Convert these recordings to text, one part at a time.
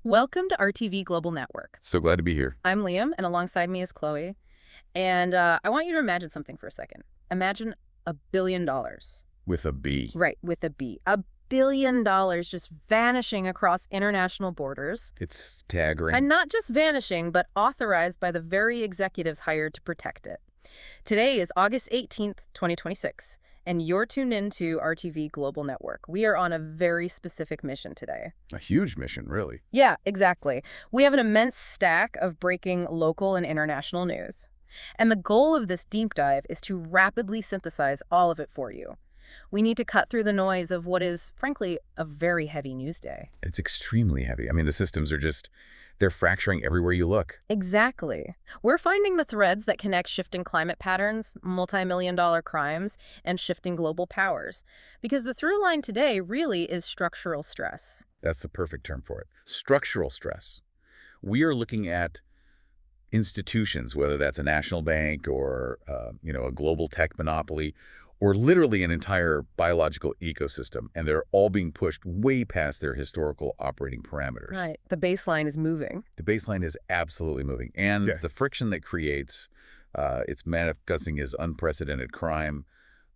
Welcome to RTV Global Network. So glad to be here. I'm Liam, and alongside me is Chloe. And I want you to imagine something for a second. Imagine $1 billion. With a B. Right, with a B. $1 billion just vanishing across international borders. It's staggering. And not just vanishing, but authorized by the very executives hired to protect it. Today is August 18th, 2026, and you're tuned into RTV Global Network. We are on a very specific mission today. A huge mission, really. Yeah, exactly. We have an immense stack of breaking local and international news. And the goal of this deep dive is to rapidly synthesize all of it for you. We need to cut through the noise of what is, frankly, a very heavy news day. It's extremely heavy. I mean, the systems are they're fracturing everywhere you look. Exactly. We're finding the threads that connect shifting climate patterns, multi-million-dollar crimes, and shifting global powers. Because the through line today really is structural stress. That's the perfect term for it. Structural stress. We are looking at institutions, whether that's a national bank or, a global tech monopoly, or literally an entire biological ecosystem, and they're all being pushed way past their historical operating parameters. Right. The baseline is moving. The baseline is absolutely moving. And Yeah. the friction that creates, it's manifesting as unprecedented crime,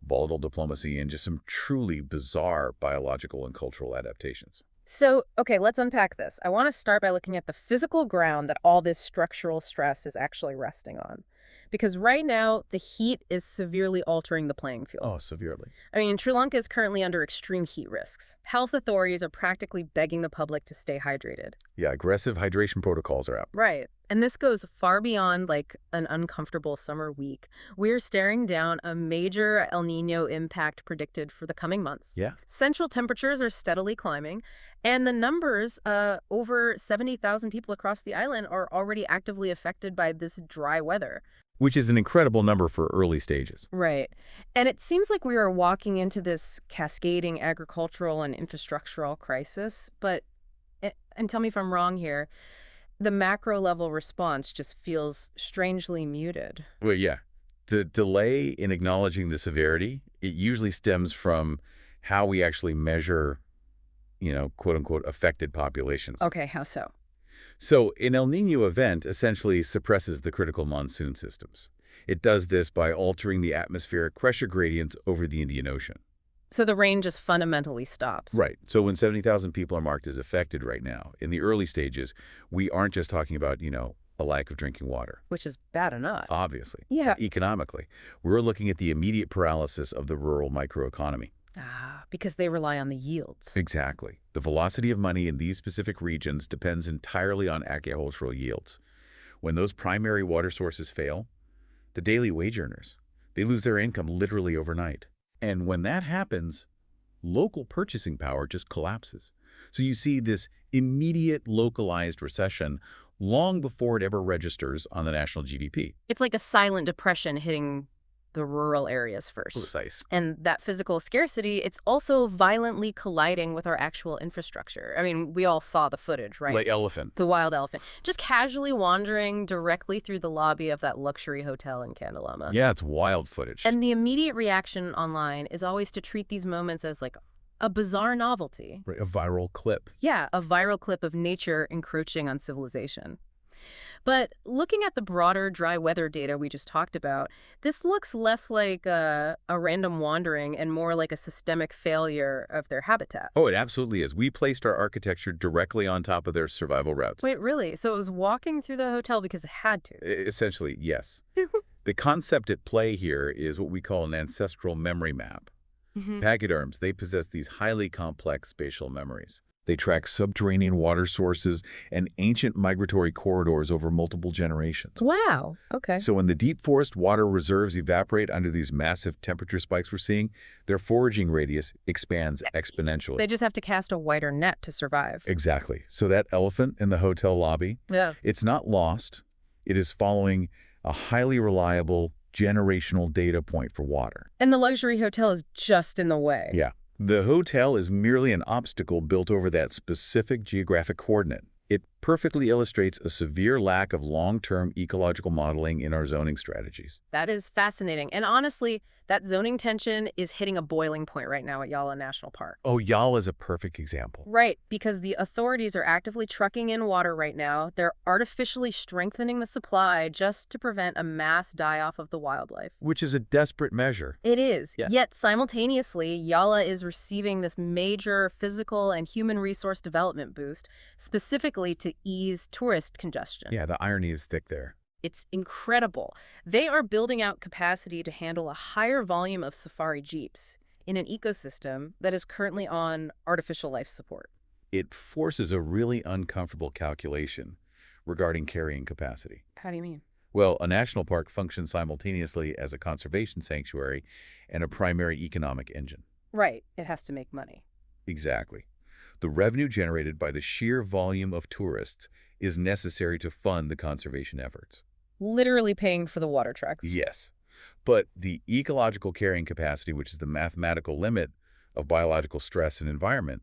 volatile diplomacy, and just some truly bizarre biological and cultural adaptations. So, okay, let's unpack this. I want to start by looking at the physical ground that all this structural stress is actually resting on. Because right now, the heat is severely altering the playing field. Oh, severely. I mean, Sri Lanka is currently under extreme heat risks. Health authorities are practically begging the public to stay hydrated. Yeah, aggressive hydration protocols are out. Right. And this goes far beyond, like, an uncomfortable summer week. We're staring down a major El Niño impact predicted for the coming months. Yeah. Central temperatures are steadily climbing, and the numbers, over 70,000 people across the island are already actively affected by this dry weather. Which is an incredible number for early stages. Right. And it seems like we are walking into this cascading agricultural and infrastructural crisis, but, and tell me if I'm wrong here, the macro level response just feels strangely muted. Well, yeah. The delay in acknowledging the severity, it usually stems from how we actually measure, quote unquote, affected populations. Okay, how so? So an El Niño event essentially suppresses the critical monsoon systems. It does this by altering the atmospheric pressure gradients over the Indian Ocean. So the rain just fundamentally stops. Right. So when 70,000 people are marked as affected right now, in the early stages, we aren't just talking about, a lack of drinking water. Which is bad enough. Obviously. Yeah. Economically. We're looking at the immediate paralysis of the rural microeconomy. Because they rely on the yields. Exactly. The velocity of money in these specific regions depends entirely on agricultural yields. When those primary water sources fail, the daily wage earners, they lose their income literally overnight. And when that happens, local purchasing power just collapses. So you see this immediate localized recession long before it ever registers on the national GDP. It's like a silent depression hitting the rural areas first. Precise. And that physical scarcity, it's also violently colliding with our actual infrastructure. I mean, we all saw the footage, right? Like elephant. The wild elephant. Just casually wandering directly through the lobby of that luxury hotel in Kandalama. Yeah, it's wild footage. And the immediate reaction online is always to treat these moments as like a bizarre novelty. Right, a viral clip. Yeah, a viral clip of nature encroaching on civilization. But looking at the broader dry weather data we just talked about, this looks less like a random wandering and more like a systemic failure of their habitat. Oh, it absolutely is. We placed our architecture directly on top of their survival routes. Wait, really? So it was walking through the hotel because it had to? Essentially, yes. The concept at play here is what we call an ancestral memory map. Pachyderms, they possess these highly complex spatial memories. They track subterranean water sources and ancient migratory corridors over multiple generations. Wow. Okay. So when the deep forest water reserves evaporate under these massive temperature spikes we're seeing, their foraging radius expands exponentially. They just have to cast a wider net to survive. Exactly. So that elephant in the hotel lobby, it's not lost. It is following a highly reliable generational data point for water. And the luxury hotel is just in the way. Yeah. The hotel is merely an obstacle built over that specific geographic coordinate. It perfectly illustrates a severe lack of long-term ecological modeling in our zoning strategies. That is fascinating. And honestly, that zoning tension is hitting a boiling point right now at Yala National Park. Oh, Yal is a perfect example. Right, because the authorities are actively trucking in water right now. They're artificially strengthening the supply just to prevent a mass die-off of the wildlife. Which is a desperate measure. It is. Yeah. Yet simultaneously, Yala is receiving this major physical and human resource development boost, specifically to ease tourist congestion. Yeah, the irony is thick there. It's incredible. They are building out capacity to handle a higher volume of safari jeeps in an ecosystem that is currently on artificial life support. It forces a really uncomfortable calculation regarding carrying capacity. How do you mean? Well, a national park functions simultaneously as a conservation sanctuary and a primary economic engine. Right, it has to make money. Exactly. The revenue generated by the sheer volume of tourists is necessary to fund the conservation efforts. Literally paying for the water trucks. Yes. But the ecological carrying capacity, which is the mathematical limit of biological stress and environment,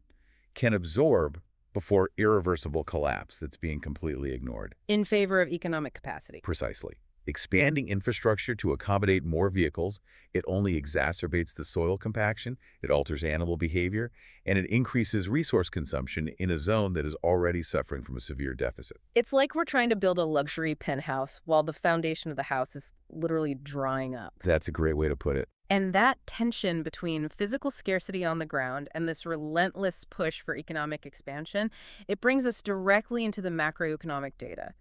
can absorb before irreversible collapse that's being completely ignored. In favor of economic capacity. Precisely. Expanding infrastructure to accommodate more vehicles, it only exacerbates the soil compaction, it alters animal behavior, and it increases resource consumption in a zone that is already suffering from a severe deficit. It's like we're trying to build a luxury penthouse while the foundation of the house is literally drying up. That's a great way to put it. And that tension between physical scarcity on the ground and this relentless push for economic expansion, it brings us directly into the macroeconomic data,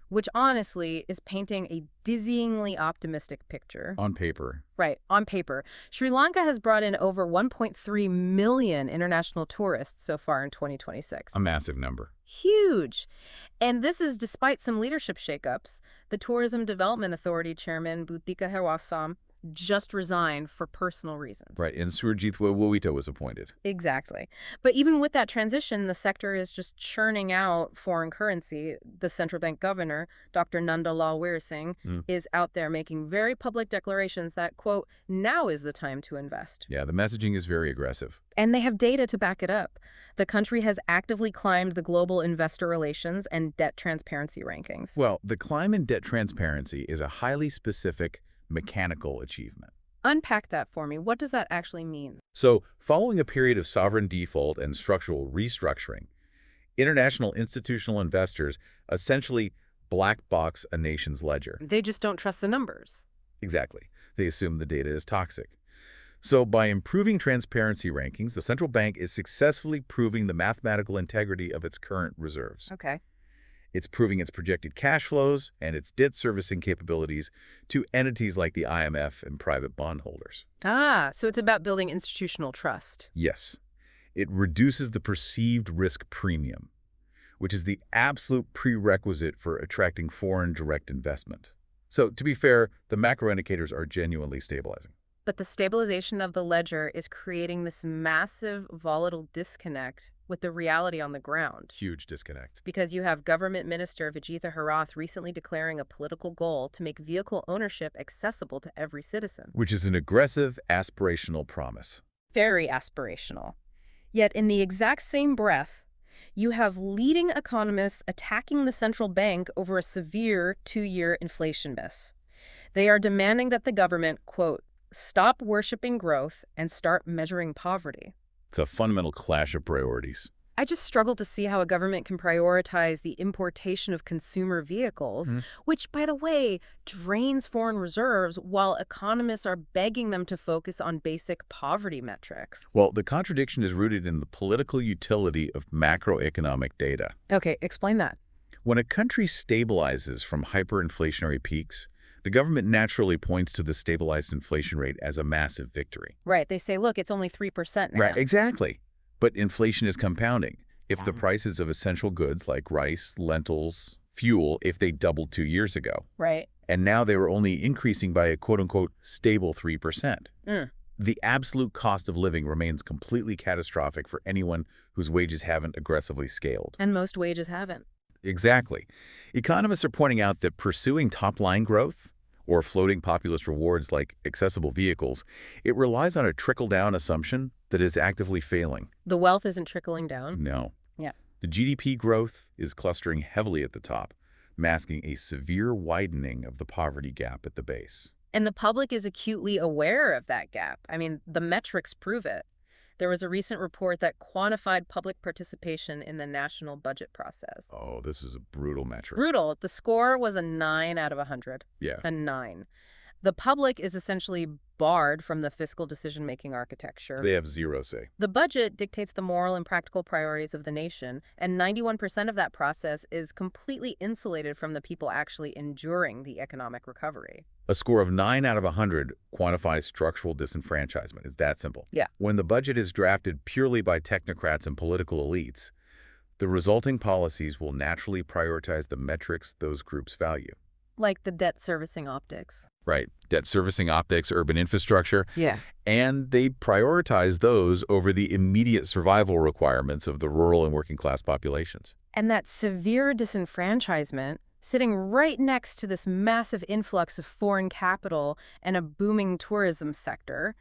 which honestly is painting a dizzyingly optimistic picture. On paper. Right, on paper. Sri Lanka has brought in over 1.3 million international tourists so far in 2026. A massive number. Huge. And this is despite some leadership shakeups. The Tourism Development Authority chairman, Butika Herwasam, just resigned for personal reasons. Right, and Surjit Wawita was appointed. Exactly. But even with that transition, the sector is just churning out foreign currency. The central bank governor, Dr. Nandalal Weerasinghe, is out there making very public declarations that, quote, now is the time to invest. Yeah, the messaging is very aggressive. And they have data to back it up. The country has actively climbed the global investor relations and debt transparency rankings. Well, the climb in debt transparency is a highly specific mechanical achievement. Unpack that for me. What does that actually mean? So, following a period of sovereign default and structural restructuring, international institutional investors essentially black box a nation's ledger. They just don't trust the numbers. Exactly. They assume the data is toxic. So, by improving transparency rankings, the central bank is successfully proving the mathematical integrity of its current reserves. Okay. It's proving its projected cash flows and its debt servicing capabilities to entities like the IMF and private bondholders. Ah, so it's about building institutional trust. Yes, it reduces the perceived risk premium, which is the absolute prerequisite for attracting foreign direct investment. So, to be fair, the macro indicators are genuinely stabilizing. But the stabilization of the ledger is creating this massive volatile disconnect with the reality on the ground. Huge disconnect. Because you have Government Minister Vijitha Herath recently declaring a political goal to make vehicle ownership accessible to every citizen. Which is an aggressive, aspirational promise. Very aspirational. Yet in the exact same breath, you have leading economists attacking the central bank over a severe 2-year inflation miss. They are demanding that the government, quote, stop worshiping growth and start measuring poverty. It's a fundamental clash of priorities. I just struggle to see how a government can prioritize the importation of consumer vehicles, which, by the way, drains foreign reserves, while economists are begging them to focus on basic poverty metrics. Well, the contradiction is rooted in the political utility of macroeconomic data. Okay, explain that. When a country stabilizes from hyperinflationary peaks, the government naturally points to the stabilized inflation rate as a massive victory. Right, they say, look, it's only 3% now. Right, exactly. But inflation is compounding. If the prices of essential goods like rice, lentils, fuel, if they doubled 2 years ago, Right. and now they were only increasing by a quote-unquote stable 3%, the absolute cost of living remains completely catastrophic for anyone whose wages haven't aggressively scaled. And most wages haven't. Exactly. Economists are pointing out that pursuing top-line growth, or floating populist rewards like accessible vehicles, it relies on a trickle-down assumption that is actively failing. The wealth isn't trickling down. No. Yeah. The GDP growth is clustering heavily at the top, masking a severe widening of the poverty gap at the base. And the public is acutely aware of that gap. I mean, the metrics prove it. There was a recent report that quantified public participation in the national budget process. Oh, this is a brutal metric. Brutal. The score was a 9 out of 100. Yeah. A 9. The public is essentially barred from the fiscal decision-making architecture. They have zero say. The budget dictates the moral and practical priorities of the nation, and 91% of that process is completely insulated from the people actually enduring the economic recovery. A score of 9 out of 100 quantifies structural disenfranchisement. It's that simple. Yeah. When the budget is drafted purely by technocrats and political elites, the resulting policies will naturally prioritize the metrics those groups value. Like the debt servicing optics. Right. Debt servicing optics, urban infrastructure. Yeah. And they prioritize those over the immediate survival requirements of the rural and working class populations. And that severe disenfranchisement, sitting right next to this massive influx of foreign capital and a booming tourism sector,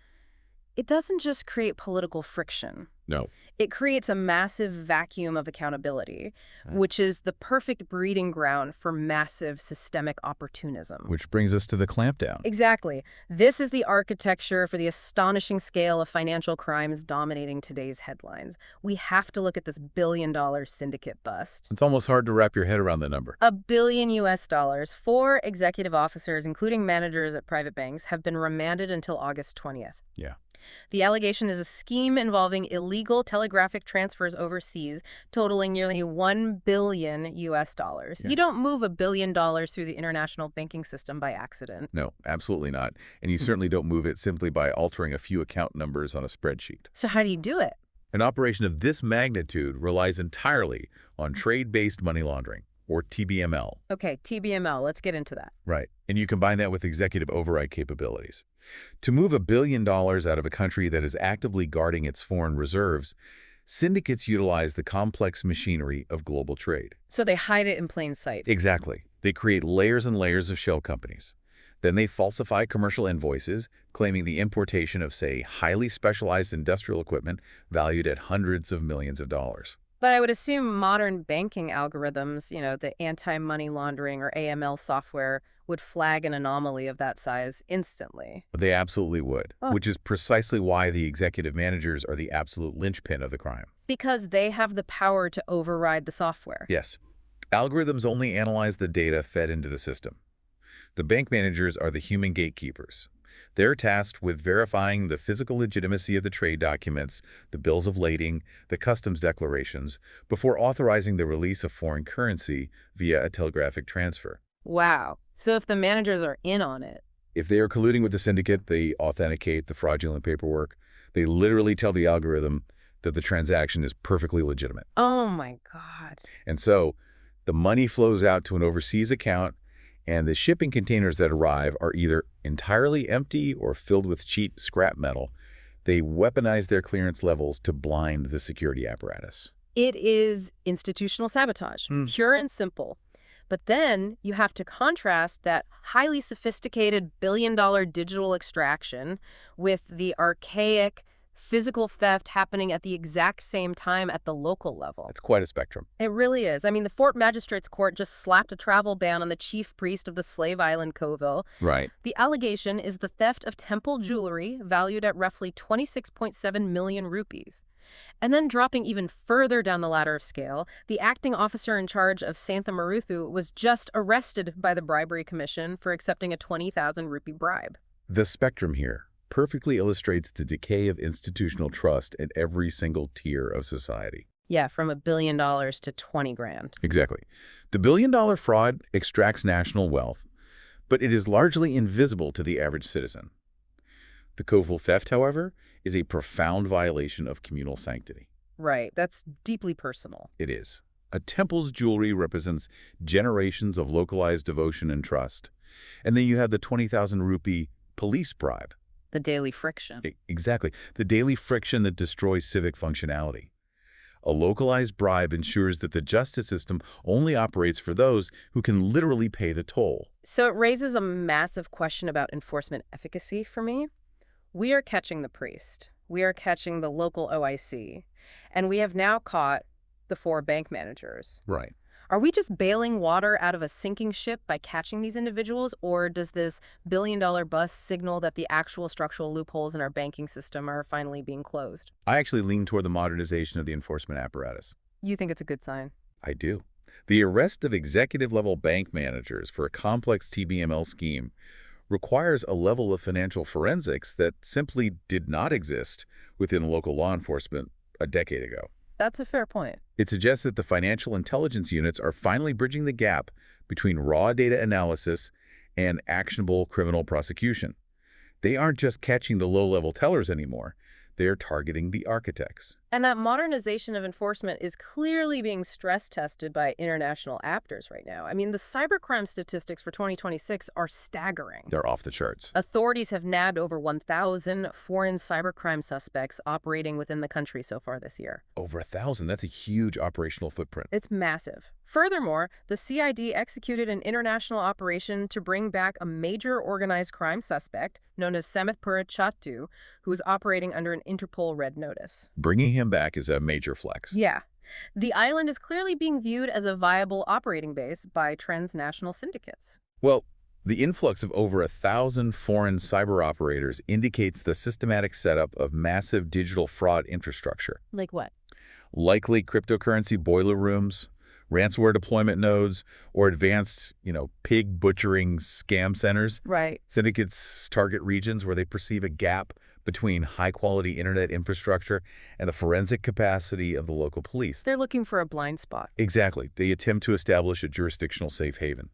it doesn't just create political friction. No. It creates a massive vacuum of accountability, which is the perfect breeding ground for massive systemic opportunism. Which brings us to the clampdown. Exactly. This is the architecture for the astonishing scale of financial crimes dominating today's headlines. We have to look at this billion-dollar syndicate bust. It's almost hard to wrap your head around the number. $1 billion US. 4 executive officers, including managers at private banks, have been remanded until August 20th. Yeah. The allegation is a scheme involving illegal telegraphic transfers overseas, totaling nearly $1 billion US. Yeah. You don't move $1 billion through the international banking system by accident. No, absolutely not. And you certainly don't move it simply by altering a few account numbers on a spreadsheet. So how do you do it? An operation of this magnitude relies entirely on trade-based money laundering, or TBML. Okay, TBML, let's get into that. Right. And you combine that with executive override capabilities. To move $1 billion out of a country that is actively guarding its foreign reserves, syndicates utilize the complex machinery of global trade. So they hide it in plain sight. Exactly. They create layers and layers of shell companies. Then they falsify commercial invoices, claiming the importation of, say, highly specialized industrial equipment valued at hundreds of millions of dollars. But I would assume modern banking algorithms, the anti-money laundering or AML software, would flag an anomaly of that size instantly. They absolutely would, Oh. which is precisely why the executive managers are the absolute linchpin of the crime. Because they have the power to override the software. Yes. Algorithms only analyze the data fed into the system. The bank managers are the human gatekeepers. They're tasked with verifying the physical legitimacy of the trade documents, the bills of lading, the customs declarations, before authorizing the release of foreign currency via a telegraphic transfer. Wow. So if the managers are in on it. If they are colluding with the syndicate, they authenticate the fraudulent paperwork. They literally tell the algorithm that the transaction is perfectly legitimate. Oh my God. And so the money flows out to an overseas account, and the shipping containers that arrive are either entirely empty or filled with cheap scrap metal. They weaponize their clearance levels to blind the security apparatus. It is institutional sabotage, pure and simple. But then you have to contrast that highly sophisticated billion-dollar digital extraction with the archaic physical theft happening at the exact same time at the local level. It's quite a spectrum. It really is. I mean, the Fort Magistrates Court just slapped a travel ban on the chief priest of the slave island Coville. Right. The allegation is the theft of temple jewelry valued at roughly 26.7 million rupees. And then dropping even further down the ladder of scale, the acting officer in charge of Santha Maruthu was just arrested by the Bribery Commission for accepting a 20,000 rupee bribe. The spectrum here perfectly illustrates the decay of institutional trust at every single tier of society. Yeah, from $1 billion to 20 grand. Exactly. The billion-dollar fraud extracts national wealth, but it is largely invisible to the average citizen. The Coville theft, however, is a profound violation of communal sanctity. Right, that's deeply personal. It is. A temple's jewelry represents generations of localized devotion and trust. And then you have the 20,000 rupee police bribe. The daily friction. Exactly. The daily friction that destroys civic functionality. A localized bribe ensures that the justice system only operates for those who can literally pay the toll. So it raises a massive question about enforcement efficacy for me. We are catching the priest. We are catching the local OIC. And we have now caught the 4 bank managers. Right. Are we just bailing water out of a sinking ship by catching these individuals, or does this billion-dollar bust signal that the actual structural loopholes in our banking system are finally being closed? I actually lean toward the modernization of the enforcement apparatus. You think it's a good sign? I do. The arrest of executive-level bank managers for a complex TBML scheme requires a level of financial forensics that simply did not exist within local law enforcement a decade ago. That's a fair point. It suggests that the financial intelligence units are finally bridging the gap between raw data analysis and actionable criminal prosecution. They aren't just catching the low-level tellers anymore. They are targeting the architects. And that modernization of enforcement is clearly being stress-tested by international actors right now. I mean, the cybercrime statistics for 2026 are staggering. They're off the charts. Authorities have nabbed over 1,000 foreign cybercrime suspects operating within the country so far this year. Over 1,000. That's a huge operational footprint. It's massive. Furthermore, the CID executed an international operation to bring back a major organized crime suspect known as Semeth Purachatu, who was operating under an Interpol red notice. Bringing him back is a major flex. Yeah. The island is clearly being viewed as a viable operating base by transnational syndicates. Well, the influx of over 1,000 foreign cyber operators indicates the systematic setup of massive digital fraud infrastructure. Like what? Likely cryptocurrency boiler rooms, ransomware deployment nodes, or advanced, pig butchering scam centers. Right. Syndicates target regions where they perceive a gap between high-quality internet infrastructure and the forensic capacity of the local police. They're looking for a blind spot. Exactly. They attempt to establish a jurisdictional safe haven.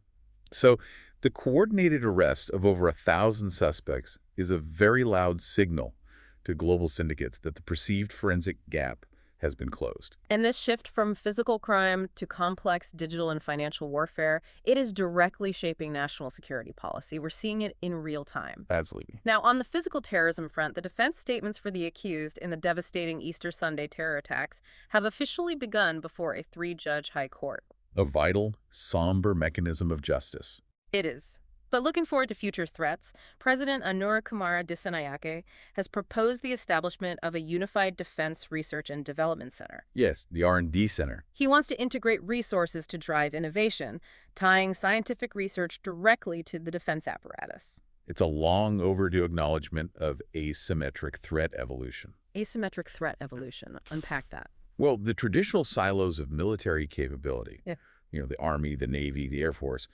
So the coordinated arrest of over 1,000 suspects is a very loud signal to global syndicates that the perceived forensic gap has been closed. And this shift from physical crime to complex digital and financial warfare, it is directly shaping national security policy. We're seeing it in real time. Absolutely. Now, on the physical terrorism front, the defense statements for the accused in the devastating Easter Sunday terror attacks have officially begun before a 3-judge high court. A vital, somber mechanism of justice. It is. But looking forward to future threats, President Kumara Dissanayake has proposed the establishment of a Unified Defense Research and Development Center. Yes, the R&D Center. He wants to integrate resources to drive innovation, tying scientific research directly to the defense apparatus. It's a long overdue acknowledgement of asymmetric threat evolution. Asymmetric threat evolution. Unpack that. Well, the traditional silos of military capability, Yeah. The Army, the Navy, the Air Force,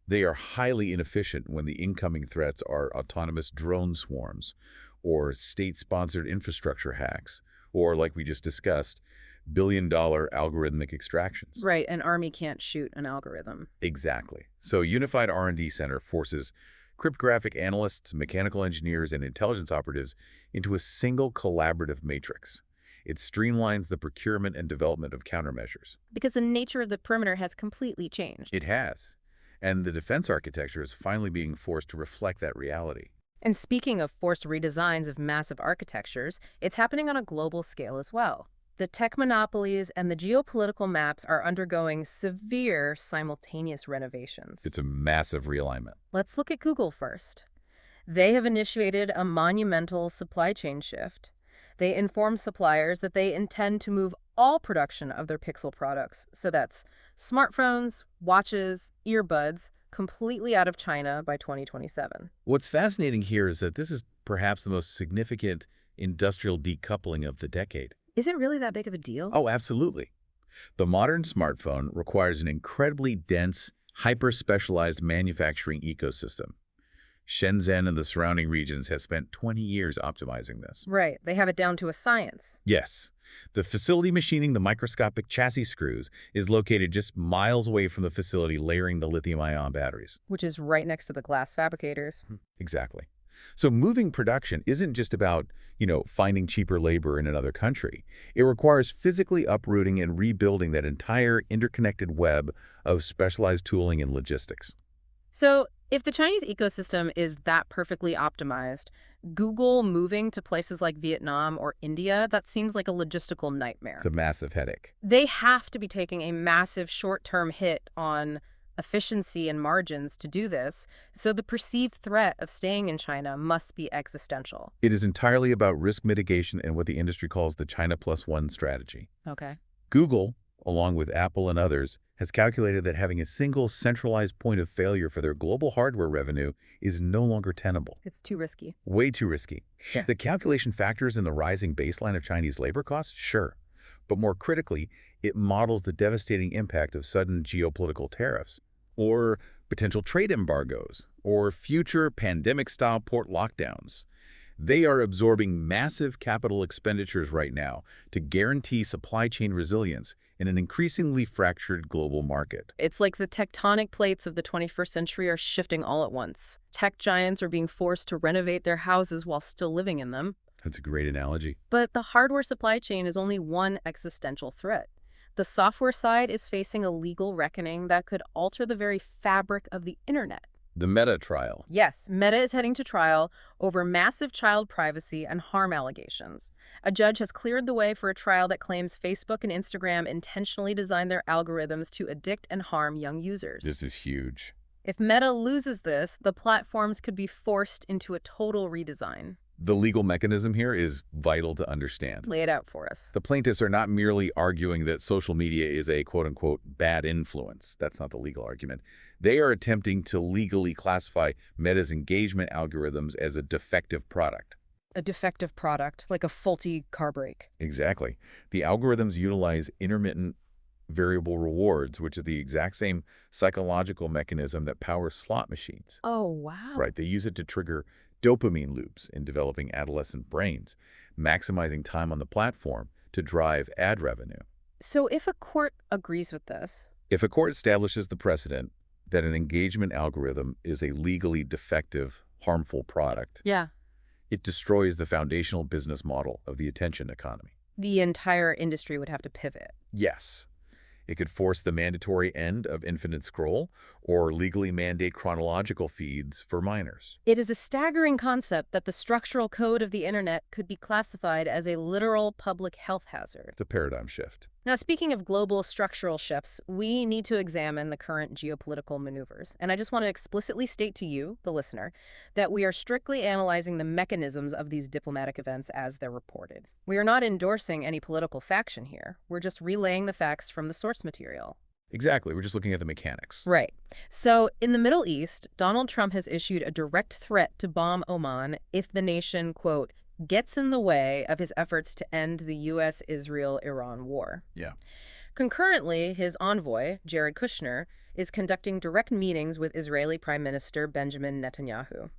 they are highly inefficient when the incoming threats are autonomous drone swarms or state-sponsored infrastructure hacks or, like we just discussed, billion-dollar algorithmic extractions. Right, an army can't shoot an algorithm. Exactly. So Unified R&D Center forces cryptographic analysts, mechanical engineers, and intelligence operatives into a single collaborative matrix. It streamlines the procurement and development of countermeasures. Because the nature of the perimeter has completely changed. It has. And the defense architecture is finally being forced to reflect that reality. And speaking of forced redesigns of massive architectures, it's happening on a global scale as well. The tech monopolies and the geopolitical maps are undergoing severe simultaneous renovations. It's a massive realignment. Let's look at Google first. They have initiated a monumental supply chain shift. They inform suppliers that they intend to move all production of their Pixel products, so that's smartphones, watches, earbuds, completely out of China by 2027. What's fascinating here is that this is perhaps the most significant industrial decoupling of the decade. Is it really that big of a deal? Oh, absolutely. The modern smartphone requires an incredibly dense, hyper-specialized manufacturing ecosystem. Shenzhen and the surrounding regions has spent 20 years optimizing this. Right. They have it down to a science. Yes. The facility machining the microscopic chassis screws is located just miles away from the facility layering the lithium-ion batteries. Which is right next to the glass fabricators. Exactly. So moving production isn't just about, finding cheaper labor in another country. It requires physically uprooting and rebuilding that entire interconnected web of specialized tooling and logistics. So if the Chinese ecosystem is that perfectly optimized, Google moving to places like Vietnam or India, that seems like a logistical nightmare. It's a massive headache. They have to be taking a massive short-term hit on efficiency and margins to do this, so the perceived threat of staying in China must be existential. It is entirely about risk mitigation and what the industry calls the China Plus One strategy. Okay. Google, along with Apple and others, has calculated that having a single centralized point of failure for their global hardware revenue is no longer tenable. It's too risky. Way too risky. Yeah. The calculation factors in the rising baseline of Chinese labor costs? Sure. But more critically, it models the devastating impact of sudden geopolitical tariffs, or potential trade embargoes, or future pandemic-style port lockdowns. They are absorbing massive capital expenditures right now to guarantee supply chain resilience in an increasingly fractured global market. It's like the tectonic plates of the 21st century are shifting all at once. Tech giants are being forced to renovate their houses while still living in them. That's a great analogy. But the hardware supply chain is only one existential threat. The software side is facing a legal reckoning that could alter the very fabric of the internet. The Meta trial. Yes, Meta is heading to trial over massive child privacy and harm allegations. A judge has cleared the way for a trial that claims Facebook and Instagram intentionally designed their algorithms to addict and harm young users. This is huge. If Meta loses this, the platforms could be forced into a total redesign. The legal mechanism here is vital to understand. Lay it out for us. The plaintiffs are not merely arguing that social media is a quote-unquote bad influence. That's not the legal argument. They are attempting to legally classify Meta's engagement algorithms as a defective product. A defective product, like a faulty car brake. Exactly. The algorithms utilize intermittent variable rewards, which is the exact same psychological mechanism that powers slot machines. Oh, wow. Right. They use it to trigger dopamine loops in developing adolescent brains, maximizing time on the platform to drive ad revenue. So if a court agrees with this, If a court establishes the precedent that an engagement algorithm is a legally defective, harmful product, yeah, it destroys the foundational business model of the attention economy. the entire industry would have to pivot. Yes. It could force the mandatory end of infinite scroll or legally mandate chronological feeds for minors. It is a staggering concept that the structural code of the internet could be classified as a literal public health hazard. The paradigm shift. Now, speaking of global structural shifts, we need to examine the current geopolitical maneuvers. And I just want to explicitly state to you, the listener, that we are strictly analyzing the mechanisms of these diplomatic events as they're reported. We are not endorsing any political faction here. We're just relaying the facts from the source material. Exactly. We're just looking at the mechanics. Right. So, in the Middle East, Donald Trump has issued a direct threat to bomb Oman if the nation, quote, gets in the way of his efforts to end the U.S.-Israel-Iran war. Yeah. Concurrently, his envoy, Jared Kushner, is conducting direct meetings with Israeli Prime Minister Benjamin Netanyahu.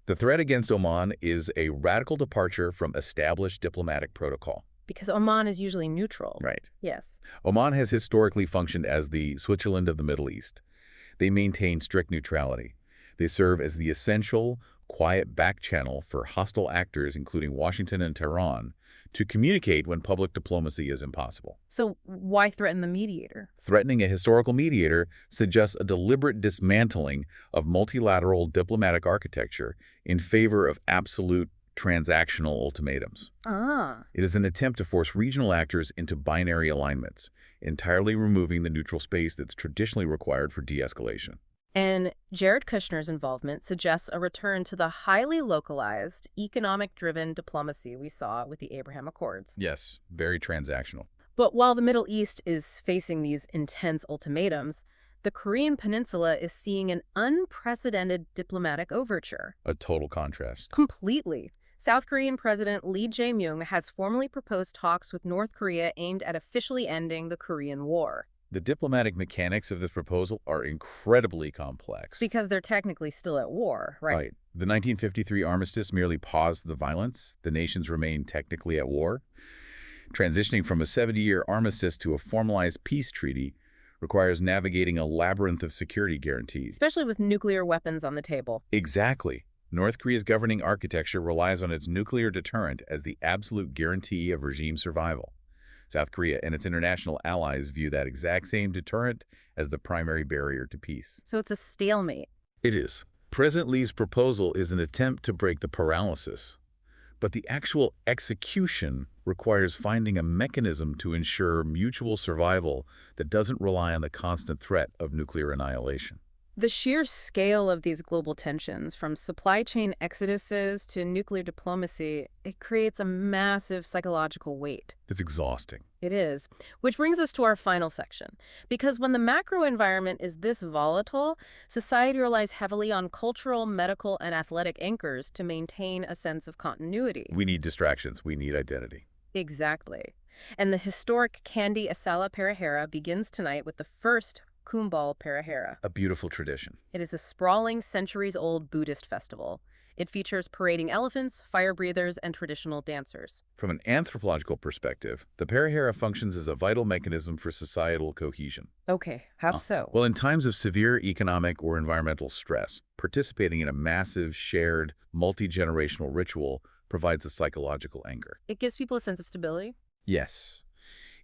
The threat against Oman is a radical departure from established diplomatic protocol. Because Oman is usually neutral. Right. Yes. Oman has historically functioned as the Switzerland of the Middle East. They maintain strict neutrality. They serve as the essential, quiet back channel for hostile actors, including Washington and Tehran, to communicate when public diplomacy is impossible. So why threaten the mediator? Threatening a historical mediator suggests a deliberate dismantling of multilateral diplomatic architecture in favor of absolute transactional ultimatums. Ah. It is an attempt to force regional actors into binary alignments, entirely removing the neutral space that's traditionally required for de-escalation. And Jared Kushner's involvement suggests a return to the highly localized, economic-driven diplomacy we saw with the Abraham Accords. Yes, very transactional. But while the Middle East is facing these intense ultimatums, the Korean Peninsula is seeing an unprecedented diplomatic overture. A total contrast. Completely. South Korean President Lee Jae-myung has formally proposed talks with North Korea aimed at officially ending the Korean War. The diplomatic mechanics of this proposal are incredibly complex. Because they're technically still at war, right? The 1953 armistice merely paused the violence. The nations remain technically at war. Transitioning from a 70-year armistice to a formalized peace treaty requires navigating a labyrinth of security guarantees. Especially with nuclear weapons on the table. Exactly. North Korea's governing architecture relies on its nuclear deterrent as the absolute guarantee of regime survival. South Korea and its international allies view that exact same deterrent as the primary barrier to peace. So it's a stalemate. It is. President Lee's proposal is an attempt to break the paralysis, but the actual execution requires finding a mechanism to ensure mutual survival that doesn't rely on the constant threat of nuclear annihilation. The sheer scale of these global tensions, from supply chain exoduses to nuclear diplomacy, it creates a massive psychological weight. It's exhausting. It is. Which brings us to our final section. Because when the macro environment is this volatile, society relies heavily on cultural, medical, and athletic anchors to maintain a sense of continuity. We need distractions. We need identity. Exactly. And the historic Candy Esala Perahera begins tonight with the first Kumbal Perahera. A beautiful tradition. It is a sprawling, centuries-old Buddhist festival. It features parading elephants, fire breathers, and traditional dancers. From an anthropological perspective, the Perahera functions as a vital mechanism for societal cohesion. Okay, how so? Well, in times of severe economic or environmental stress, participating in a massive, shared, multi-generational ritual provides a psychological anchor. It gives people a sense of stability? Yes.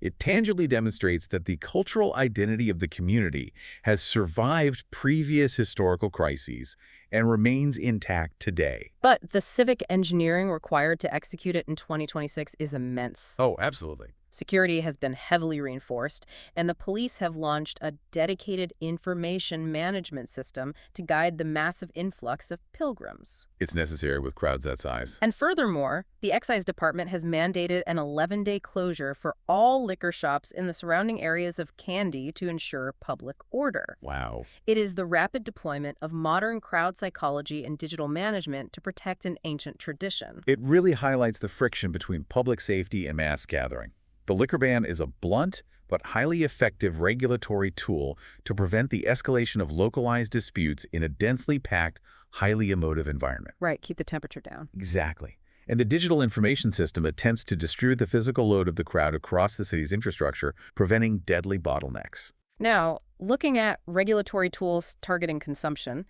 It tangibly demonstrates that the cultural identity of the community has survived previous historical crises and remains intact today. But the civic engineering required to execute it in 2026 is immense. Oh, absolutely. Security has been heavily reinforced, and the police have launched a dedicated information management system to guide the massive influx of pilgrims. It's necessary with crowds that size. And furthermore, the excise department has mandated an 11-day closure for all liquor shops in the surrounding areas of Kandy to ensure public order. Wow. It is the rapid deployment of modern crowd psychology and digital management to protect an ancient tradition. It really highlights the friction between public safety and mass gathering. The liquor ban is a blunt but highly effective regulatory tool to prevent the escalation of localized disputes in a densely packed, highly emotive environment. Right, keep the temperature down. Exactly. And the digital information system attempts to distribute the physical load of the crowd across the city's infrastructure, preventing deadly bottlenecks. Now, looking at regulatory tools targeting consumption,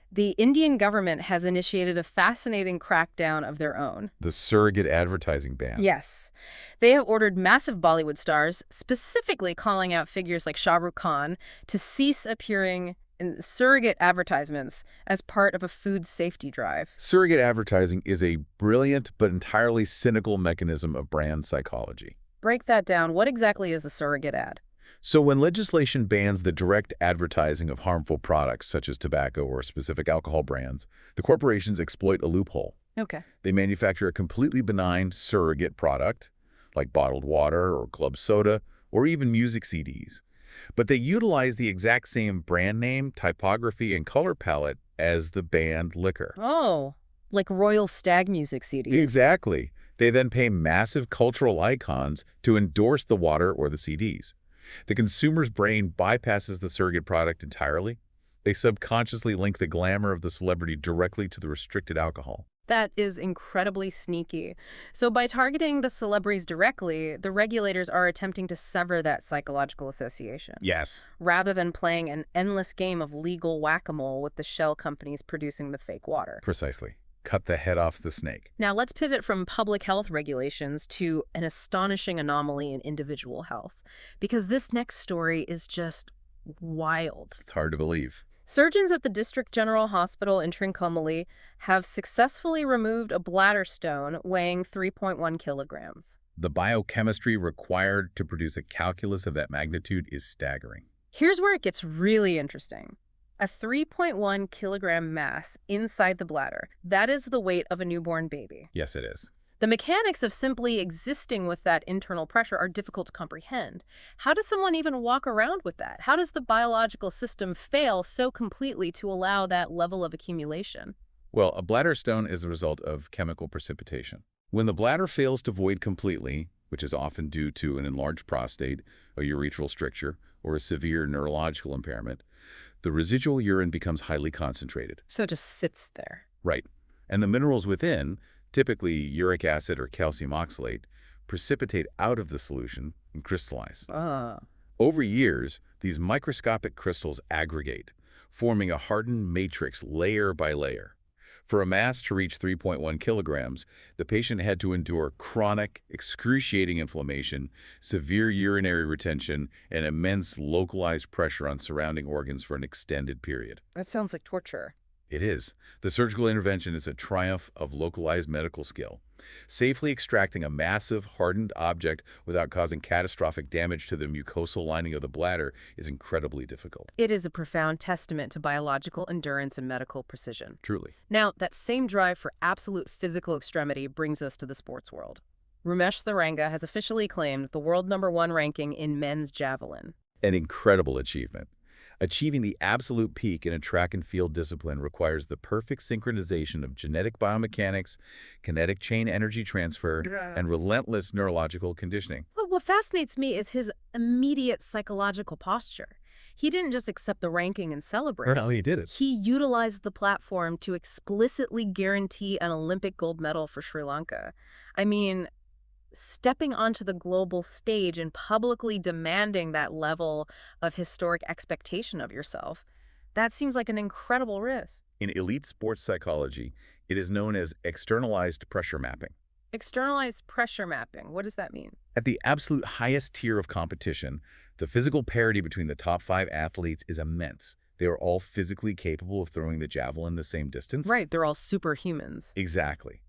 the Indian government has initiated a fascinating crackdown of their own. The surrogate advertising ban. Yes. They have ordered massive Bollywood stars, specifically calling out figures like Shah Rukh Khan, to cease appearing in surrogate advertisements as part of a food safety drive. Surrogate advertising is a brilliant but entirely cynical mechanism of brand psychology. Break that down. What exactly is a surrogate ad? So when legislation bans the direct advertising of harmful products, such as tobacco or specific alcohol brands, the corporations exploit a loophole. Okay. They manufacture a completely benign surrogate product, like bottled water or club soda, or even music CDs. But they utilize the exact same brand name, typography, and color palette as the banned liquor. Oh, like Royal Stag music CDs. Exactly. They then pay massive cultural icons to endorse the water or the CDs. The consumer's brain bypasses the surrogate product entirely. They subconsciously link the glamour of the celebrity directly to the restricted alcohol. That is incredibly sneaky. So by targeting the celebrities directly, the regulators are attempting to sever that psychological association. Yes. Rather than playing an endless game of legal whack-a-mole with the shell companies producing the fake water. Precisely. Cut the head off the snake. Now let's pivot from public health regulations to an astonishing anomaly in individual health, because this next story is just wild. It's hard to believe. Surgeons at the District General Hospital in Trincomalee have successfully removed a bladder stone weighing 3.1 kilograms. The biochemistry required to produce a calculus of that magnitude is staggering. Here's where it gets really interesting. A 3.1 kilogram mass inside the bladder. That is the weight of a newborn baby. Yes, it is. The mechanics of simply existing with that internal pressure are difficult to comprehend. How does someone even walk around with that? How does the biological system fail so completely to allow that level of accumulation? Well, a bladder stone is the result of chemical precipitation. When the bladder fails to void completely, which is often due to an enlarged prostate, a urethral stricture, or a severe neurological impairment, the residual urine becomes highly concentrated. So it just sits there. Right. And the minerals within, typically uric acid or calcium oxalate, precipitate out of the solution and crystallize. Over years, these microscopic crystals aggregate, forming a hardened matrix layer by layer. For a mass to reach 3.1 kilograms, the patient had to endure chronic, excruciating inflammation, severe urinary retention, and immense localized pressure on surrounding organs for an extended period. That sounds like torture. It is. The surgical intervention is a triumph of localized medical skill. Safely extracting a massive, hardened object without causing catastrophic damage to the mucosal lining of the bladder is incredibly difficult. It is a profound testament to biological endurance and medical precision. Truly. Now, that same drive for absolute physical extremity brings us to the sports world. Ramesh Tharanga has officially claimed the world #1 ranking in men's javelin. An incredible achievement. Achieving the absolute peak in a track and field discipline requires the perfect synchronization of genetic biomechanics, kinetic chain energy transfer, and relentless neurological conditioning. But what fascinates me is his immediate psychological posture. He didn't just accept the ranking and celebrate. Or how he did it. He utilized the platform to explicitly guarantee an Olympic gold medal for Sri Lanka. I mean, stepping onto the global stage and publicly demanding that level of historic expectation of yourself, that seems like an incredible risk. In elite sports psychology, it is known as externalized pressure mapping. Externalized pressure mapping, what does that mean? At the absolute highest tier of competition, the physical parity between the top 5 athletes is immense. They are all physically capable of throwing the javelin the same distance. Right, they're all superhumans. Exactly.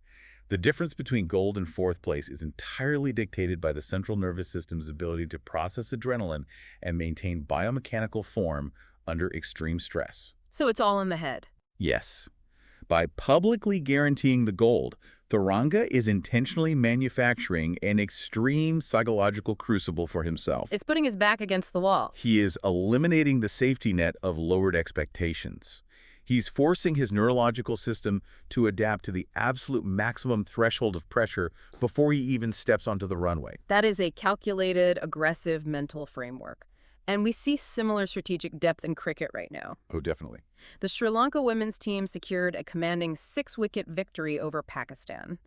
The difference between gold and 4th place is entirely dictated by the central nervous system's ability to process adrenaline and maintain biomechanical form under extreme stress. So it's all in the head. Yes. By publicly guaranteeing the gold, Tharanga is intentionally manufacturing an extreme psychological crucible for himself. It's putting his back against the wall. He is eliminating the safety net of lowered expectations. He's forcing his neurological system to adapt to the absolute maximum threshold of pressure before he even steps onto the runway. That is a calculated, aggressive mental framework. And we see similar strategic depth in cricket right now. Oh, definitely. The Sri Lanka women's team secured a commanding 6-wicket victory over Pakistan.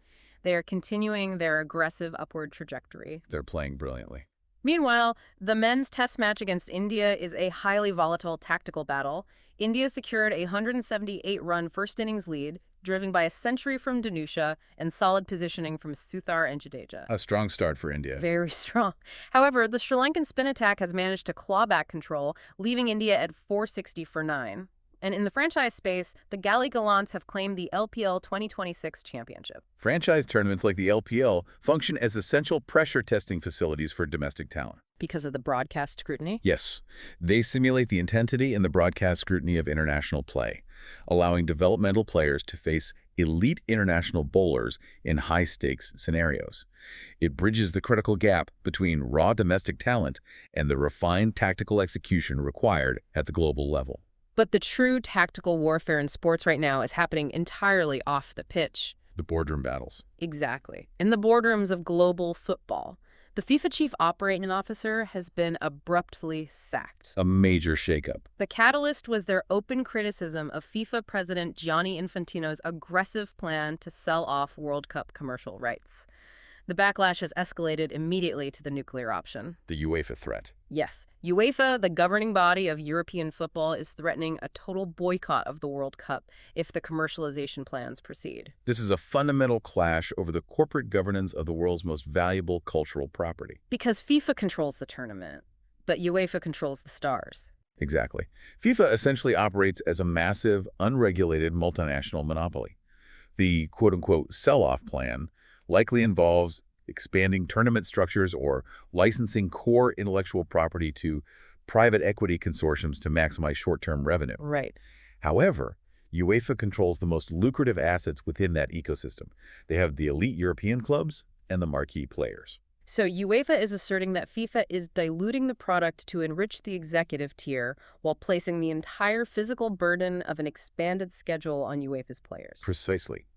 They are continuing their aggressive upward trajectory. They're playing brilliantly. Meanwhile, the men's test match against India is a highly volatile tactical battle. India secured a 178-run first innings lead, driven by a century from Danusha and solid positioning from Suthar and Jadeja. A strong start for India. Very strong. However, the Sri Lankan spin attack has managed to claw back control, leaving India at 460 for 9. And in the franchise space, the Galley Gallants have claimed the LPL 2026 championship. Franchise tournaments like the LPL function as essential pressure testing facilities for domestic talent. Because of the broadcast scrutiny? Yes, they simulate the intensity and the broadcast scrutiny of international play, allowing developmental players to face elite international bowlers in high-stakes scenarios. It bridges the critical gap between raw domestic talent and the refined tactical execution required at the global level. But the true tactical warfare in sports right now is happening entirely off the pitch. The boardroom battles. Exactly. In the boardrooms of global football. The FIFA chief operating officer has been abruptly sacked. A major shakeup. The catalyst was their open criticism of FIFA president Gianni Infantino's aggressive plan to sell off World Cup commercial rights. The backlash has escalated immediately to the nuclear option. The UEFA threat. Yes, UEFA, the governing body of European football, is threatening a total boycott of the World Cup if the commercialization plans proceed. This is a fundamental clash over the corporate governance of the world's most valuable cultural property. Because FIFA controls the tournament, but UEFA controls the stars. Exactly. FIFA essentially operates as a massive, unregulated multinational monopoly. The quote-unquote sell-off plan likely involves expanding tournament structures or licensing core intellectual property to private equity consortiums to maximize short-term revenue. Right. However, UEFA controls the most lucrative assets within that ecosystem. They have the elite European clubs and the marquee players. So UEFA is asserting that FIFA is diluting the product to enrich the executive tier while placing the entire physical burden of an expanded schedule on UEFA's players. Precisely.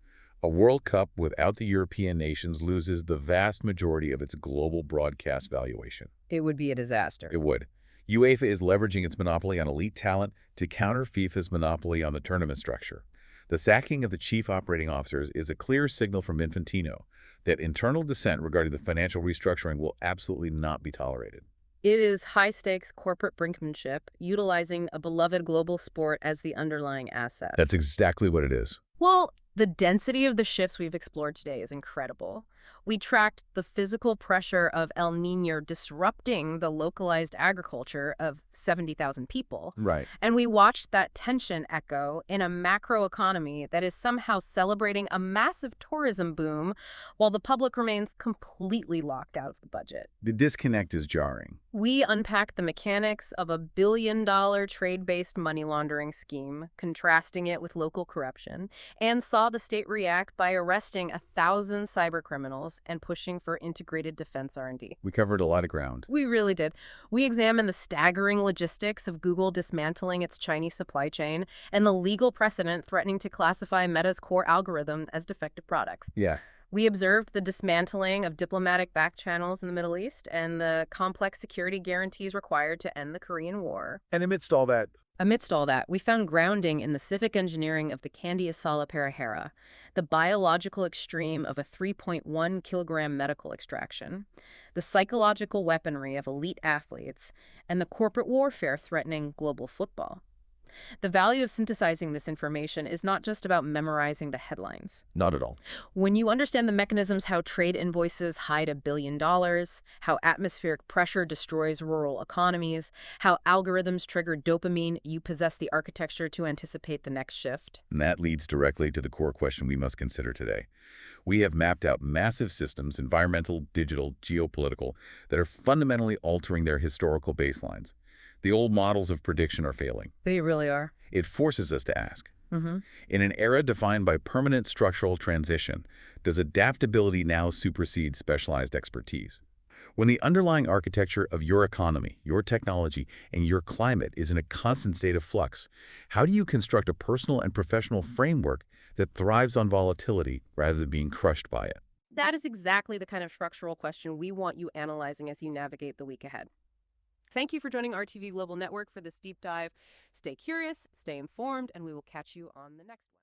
A World Cup without the European nations loses the vast majority of its global broadcast valuation. It would be a disaster. It would. UEFA is leveraging its monopoly on elite talent to counter FIFA's monopoly on the tournament structure. The sacking of the chief operating officers is a clear signal from Infantino that internal dissent regarding the financial restructuring will absolutely not be tolerated. It is high-stakes corporate brinkmanship, utilizing a beloved global sport as the underlying asset. That's exactly what it is. Well, the density of the shifts we've explored today is incredible. We tracked the physical pressure of El Niño disrupting the localized agriculture of 70,000 people. Right. And we watched that tension echo in a macroeconomy that is somehow celebrating a massive tourism boom while the public remains completely locked out of the budget. The disconnect is jarring. We unpacked the mechanics of a billion-dollar trade-based money laundering scheme, contrasting it with local corruption, and saw the state react by arresting 1,000 cybercriminals and pushing for integrated defense R&D. We covered a lot of ground. We really did. We examined the staggering logistics of Google dismantling its Chinese supply chain and the legal precedent threatening to classify Meta's core algorithm as defective products. Yeah. We observed the dismantling of diplomatic back channels in the Middle East and the complex security guarantees required to end the Korean War. And amidst all that, We found grounding in the civic engineering of the candy Esala Perahera, the biological extreme of a 3.1 kilogram medical extraction, the psychological weaponry of elite athletes, and the corporate warfare threatening global football. The value of synthesizing this information is not just about memorizing the headlines. Not at all. When you understand the mechanisms, how trade invoices hide $1 billion, how atmospheric pressure destroys rural economies, how algorithms trigger dopamine, you possess the architecture to anticipate the next shift. And that leads directly to the core question we must consider today. We have mapped out massive systems, environmental, digital, geopolitical, that are fundamentally altering their historical baselines. The old models of prediction are failing. They really are. It forces us to ask, Mm-hmm. in an era defined by permanent structural transition, does adaptability now supersede specialized expertise? When the underlying architecture of your economy, your technology, and your climate is in a constant state of flux, how do you construct a personal and professional framework that thrives on volatility rather than being crushed by it? That is exactly the kind of structural question we want you analyzing as you navigate the week ahead. Thank you for joining RTV Global Network for this deep dive. Stay curious, stay informed, and we will catch you on the next one.